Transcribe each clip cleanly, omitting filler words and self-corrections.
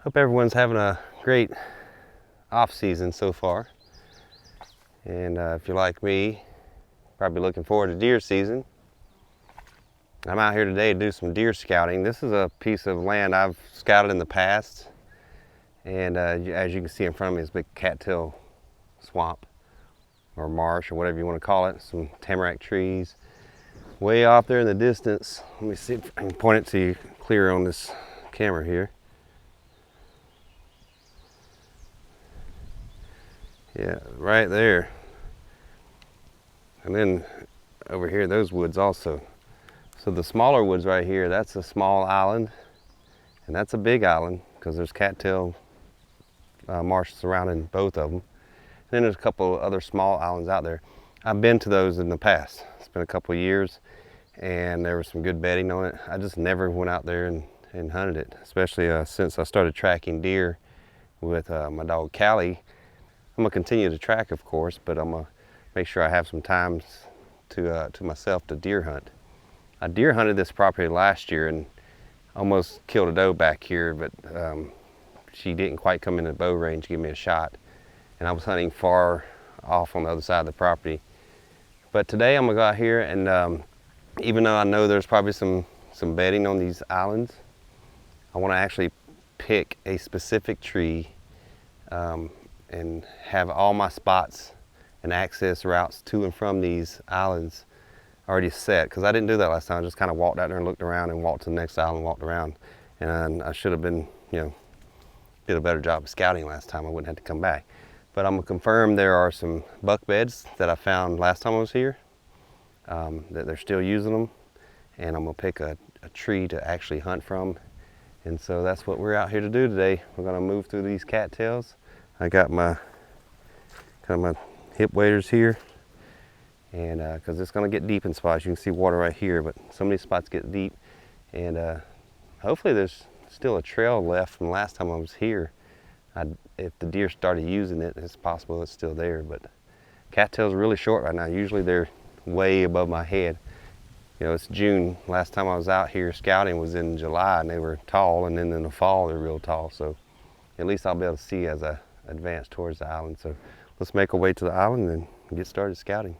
Hope everyone's having a great off season so far. And if you're like me, probably looking forward to deer season. I'm out here today to do some deer scouting. This is a piece of land I've scouted in the past. And as you can see in front of me is a big cattail swamp or marsh or whatever you want to call it. Some tamarack trees. Way off there in the distance. Let me see if I can point it to you clear on this camera here. Yeah, right there. And then over here, those woods also. So the smaller woods right here, that's a small island, and that's a big island because there's cattail marsh surrounding both of them. And then there's a couple other small islands out there. I've been to those in the past. It's been a couple of years, and there was some good bedding on it. I just never went out there and hunted it, especially since I started tracking deer with my dog Callie. I'm gonna continue to track, of course, but I'm gonna make sure I have some times to myself to deer hunt. I deer hunted this property last year and almost killed a doe back here, but she didn't quite come into bow range to give me a shot. And I was hunting far off on the other side of the property. But today I'm gonna go out here and even though I know there's probably some bedding on these islands, I wanna actually pick a specific tree and have all my spots and access routes to and from these islands already set, because I didn't do that last time. I just kind of walked out there and looked around and walked to the next island and walked around. And I should have been, did a better job of scouting last time. I wouldn't have to come back. But I'm gonna confirm there are some buck beds that I found last time I was here, that they're still using them. And I'm gonna pick a tree to actually hunt from. And so that's what we're out here to do today. We're gonna move through these cattails. I got my hip waders here, and because it's going to get deep in spots. You can see water right here, but some of these spots get deep, and hopefully there's still a trail left from last time I was here. If the deer started using it, it's possible it's still there, but cattails are really short right now. Usually they're way above my head. It's June. Last time I was out here scouting was in July, and they were tall, and then in the fall they're real tall, so at least I'll be able to see as I advance towards the island. So let's make our way to the island and get started scouting.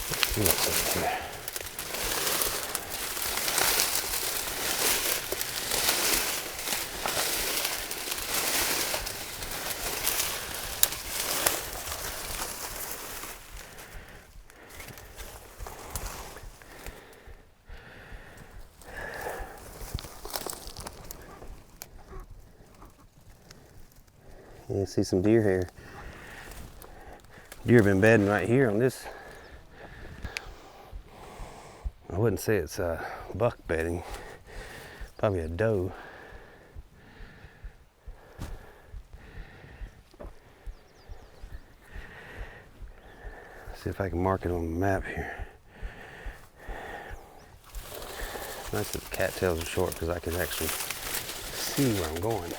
Let's see what's over here. You see some deer here. Deer have been bedding right here on this. I wouldn't say it's a buck bedding, probably a doe. See if I can mark it on the map here. Nice that the cattails are short because I can actually see where I'm going.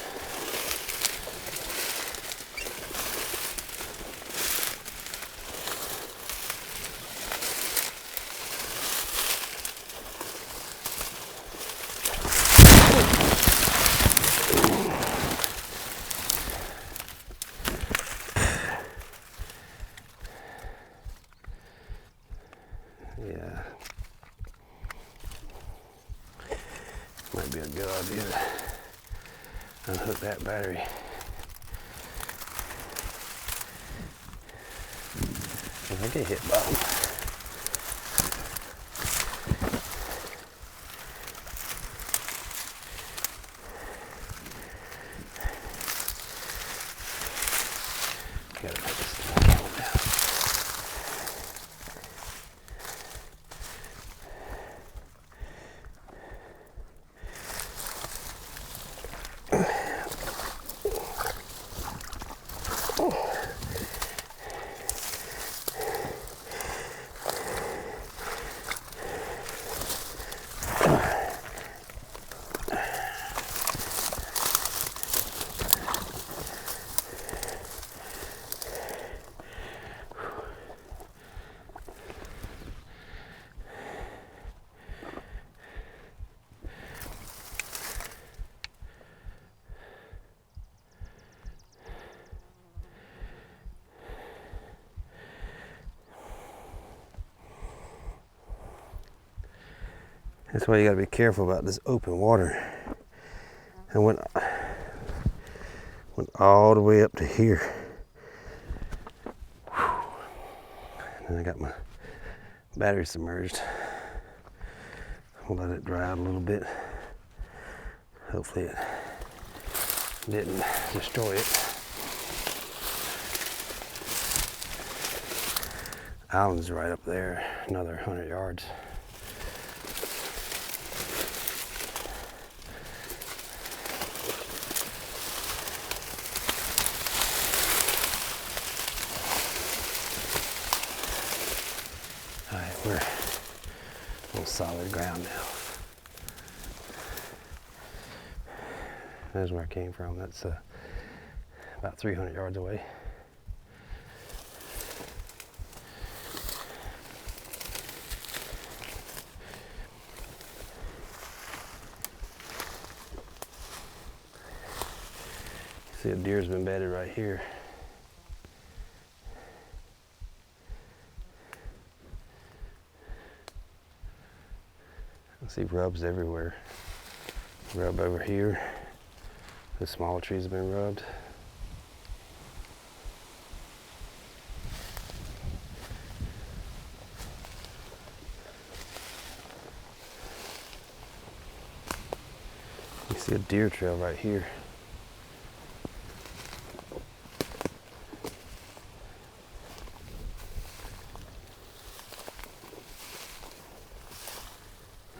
Yeah, might be a good idea to unhook that battery. If I get hit by them. Gotta put this thing down. That's why you gotta be careful about this open water. I went all the way up to here. And I got my battery submerged. I'll let it dry out a little bit. Hopefully it didn't destroy it. Island's right up there, another 100 yards. All right, we're on solid ground now. There's where I came from. That's about 300 yards away. See, a deer's been bedded right here. I see rubs everywhere. Rub over here. The small trees have been rubbed. You see a deer trail right here.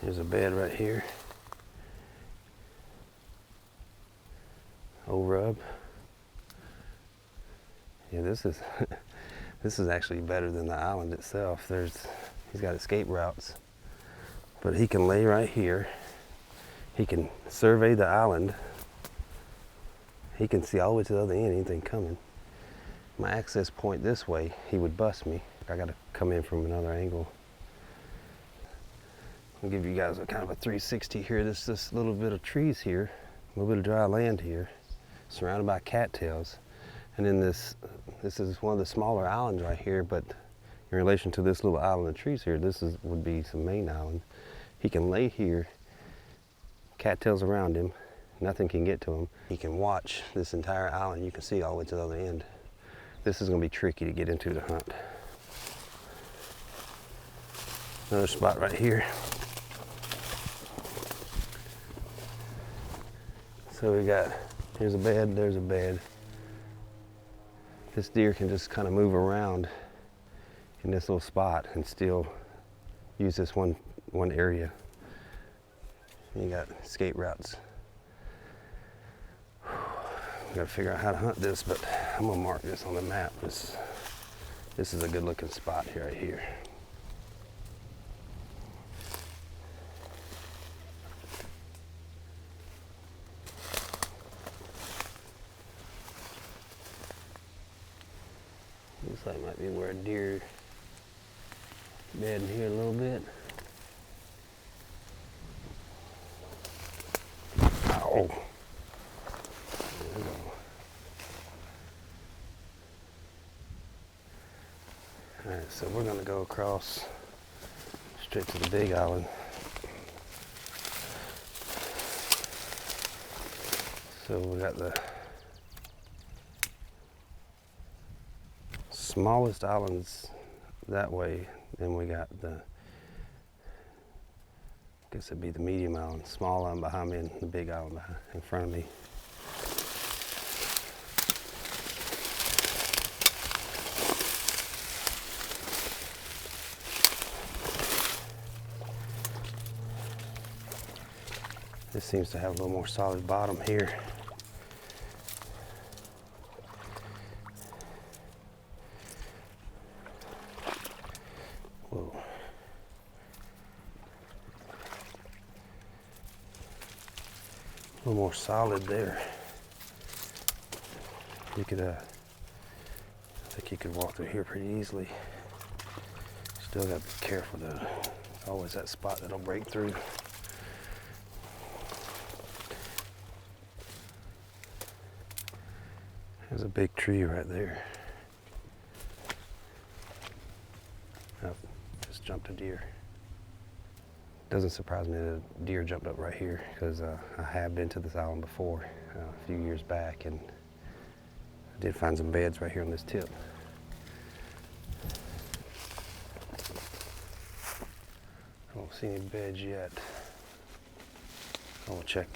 There's a bed right here. Old rub. Yeah, this is this is actually better than the island itself. He's got escape routes, but he can lay right here. He can survey the island. He can see all the way to the other end, anything coming. My access point this way, he would bust me. I gotta come in from another angle. I'll give you guys a kind of a 360 here. This little bit of trees here, a little bit of dry land here, surrounded by cattails. And then this is one of the smaller islands right here, but in relation to this little island of trees here, would be some main island. He can lay here, cattails around him, nothing can get to him. He can watch this entire island. You can see all the way to the other end. This is gonna be tricky to get into to hunt. Another spot right here. So we got, here's a bed, there's a bed. This deer can just kind of move around in this little spot and still use this one area. You got escape routes. We gotta figure out how to hunt this, but I'm gonna mark this on the map. This is a good looking spot here, right here. Looks like it might be where a deer bed in here a little bit. Ow. There we go. Alright, so we're gonna go across straight to the big island. So we got the smallest islands that way, then we got the, I guess it'd be the medium island, small island behind me and the big island in front of me. This seems to have a little more solid bottom here. Whoa. A little more solid there. You could, I think you could walk through here pretty easily. Still gotta be careful though. There's always that spot that'll break through. There's a big tree right there. Oh, just jumped a deer. Doesn't surprise me that a deer jumped up right here, because I have been to this island before a few years back, and I did find some beds right here on this tip. I don't see any beds yet. I will check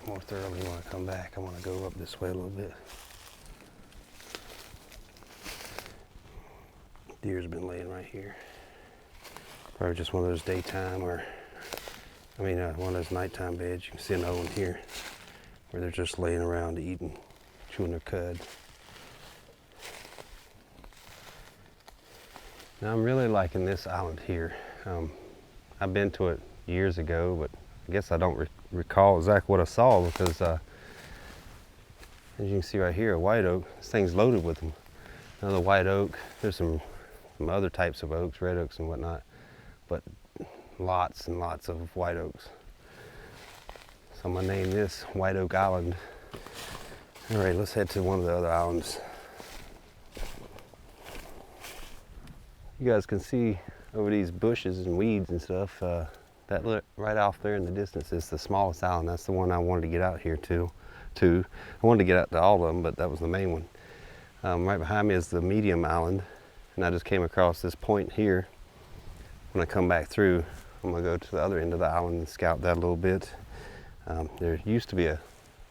more thoroughly when I come back. I want to go up this way a little bit. Deer's been laying right here. Probably just one of those daytime one of those nighttime beds. You can see another one here where they're just laying around eating, chewing their cud. Now I'm really liking this island here. I've been to it years ago, but I guess I don't recall exactly what I saw, because as you can see right here, a white oak, this thing's loaded with them. Another white oak, there's some other types of oaks, red oaks and whatnot, but lots and lots of white oaks. So I'm gonna name this White Oak Island. All right, let's head to one of the other islands. You guys can see over these bushes and weeds and stuff, that right off there in the distance is the smallest island. That's the one I wanted to get out here to. I wanted to get out to all of them, but that was the main one. Right behind me is the medium island, and I just came across this point here. When I come back through, I'm gonna go to the other end of the island and scout that a little bit. There used to be a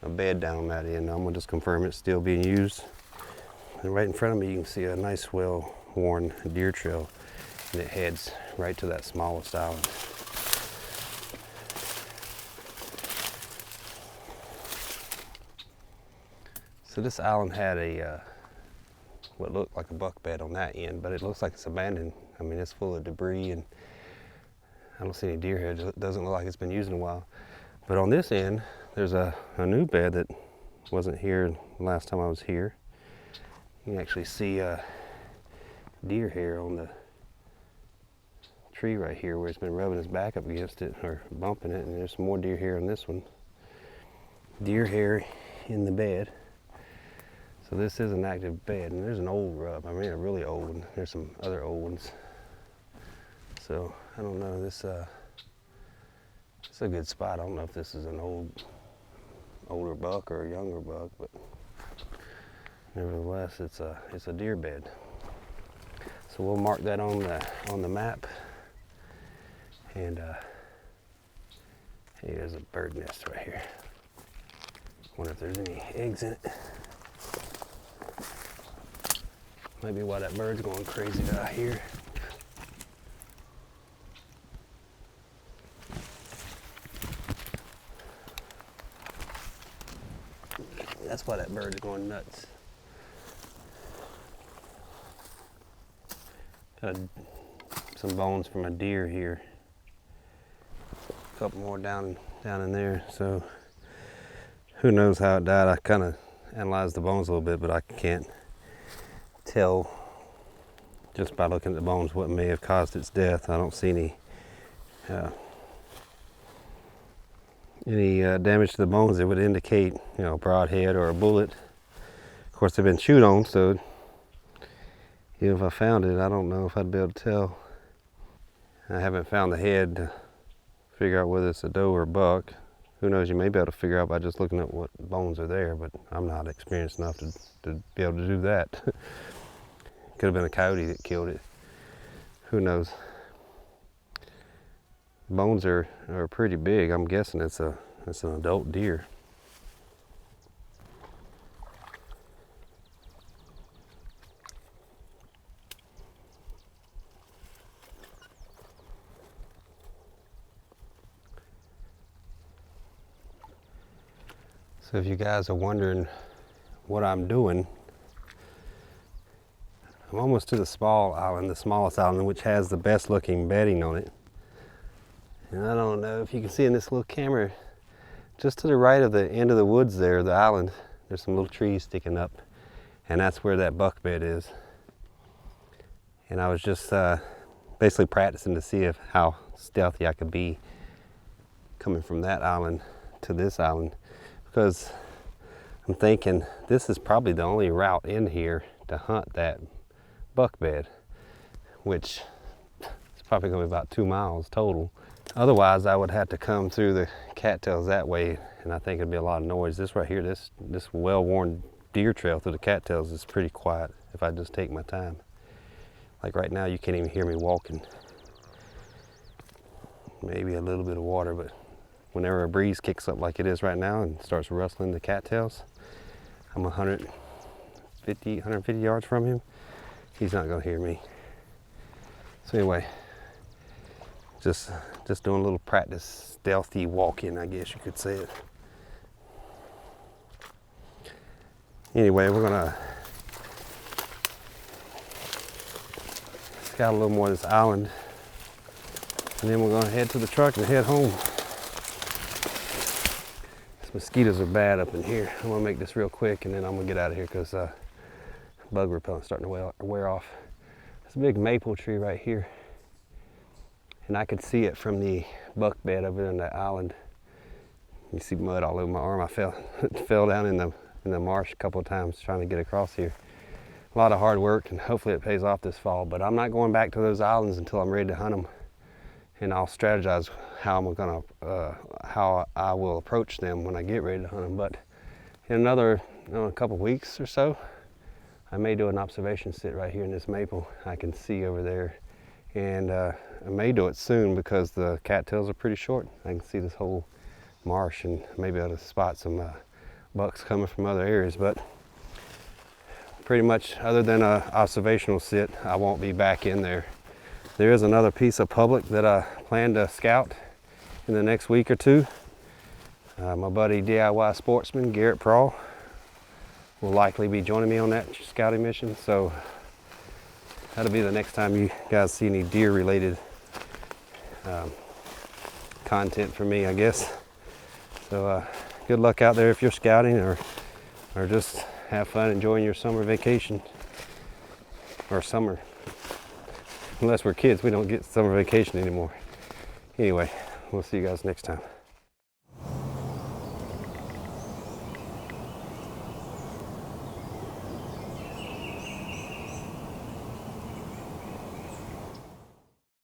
bed down on that end. I'm gonna just confirm it's still being used. And right in front of me, you can see a nice, well-worn deer trail, and it heads right to that smallest island. So this island had what looked like a buck bed on that end, but it looks like it's abandoned. I mean, it's full of debris, and I don't see any deer here. It doesn't look like it's been used in a while. But on this end, there's a new bed that wasn't here the last time I was here. You can actually see deer hair on the tree right here where it's been rubbing his back up against it or bumping it, and there's some more deer hair on this one. Deer hair in the bed. So this is an active bed, and there's an old rub. I mean, a really old one. There's some other old ones. So I don't know. This it's a good spot. I don't know if this is an older buck or a younger buck, but nevertheless, it's a deer bed. So we'll mark that on the map. And hey, there's a bird nest right here. Wonder if there's any eggs in it. Maybe why that bird's going crazy that I hear. That's why that bird's going nuts. Got some bones from a deer here. A couple more down in there. So who knows how it died? I kind of analyzed the bones a little bit, but I can't tell just by looking at the bones what may have caused its death. I don't see any damage to the bones that would indicate, a broadhead or a bullet. Of course, they've been chewed on, so even if I found it, I don't know if I'd be able to tell. I haven't found the head to figure out whether it's a doe or a buck. Who knows, you may be able to figure out by just looking at what bones are there, but I'm not experienced enough to be able to do that. Could have been a coyote that killed it. Who knows? Bones are pretty big. I'm guessing it's an adult deer. So if you guys are wondering what I'm doing, I'm almost to the small island, the smallest island, which has the best looking bedding on it. And I don't know if you can see in this little camera, just to the right of the end of the woods there, the island, there's some little trees sticking up, and that's where that buck bed is. And I was just basically practicing to see how stealthy I could be coming from that island to this island, because I'm thinking this is probably the only route in here to hunt that buck bed, which is probably going to be about 2 miles total. Otherwise, I would have to come through the cattails that way, and I think it'd be a lot of noise. This right here, this well-worn deer trail through the cattails is pretty quiet if I just take my time. Like right now, you can't even hear me walking. Maybe a little bit of water, but whenever a breeze kicks up like it is right now and starts rustling the cattails, I'm 150 yards from him. He's not gonna hear me. So anyway, just doing a little practice stealthy walking, I guess you could say it. Anyway, we're gonna scout a little more of this island, and then we're gonna head to the truck and head home. These mosquitoes are bad up in here. I'm gonna make this real quick, and then I'm gonna get out of here because bug repellent's starting to wear off. There's a big maple tree right here, and I could see it from the buck bed over there on that island. You see mud all over my arm. I fell down in the marsh a couple of times trying to get across here. A lot of hard work, and hopefully it pays off this fall. But I'm not going back to those islands until I'm ready to hunt them, and I'll strategize how I will approach them when I get ready to hunt them. But in another a couple weeks or so, I may do an observation sit right here in this maple I can see over there, and I may do it soon because the cattails are pretty short. I can see this whole marsh, and maybe able to spot some bucks coming from other areas. But pretty much, other than an observational sit, I won't be back in there. There is another piece of public that I plan to scout in the next week or two. My buddy DIY Sportsman Garrett Prawl will likely be joining me on that scouting mission, so that'll be the next time you guys see any deer related content from me, I guess. So good luck out there if you're scouting, or just have fun enjoying your summer vacation, or summer. Unless we're kids, we don't get summer vacation anymore. Anyway, we'll see you guys next time.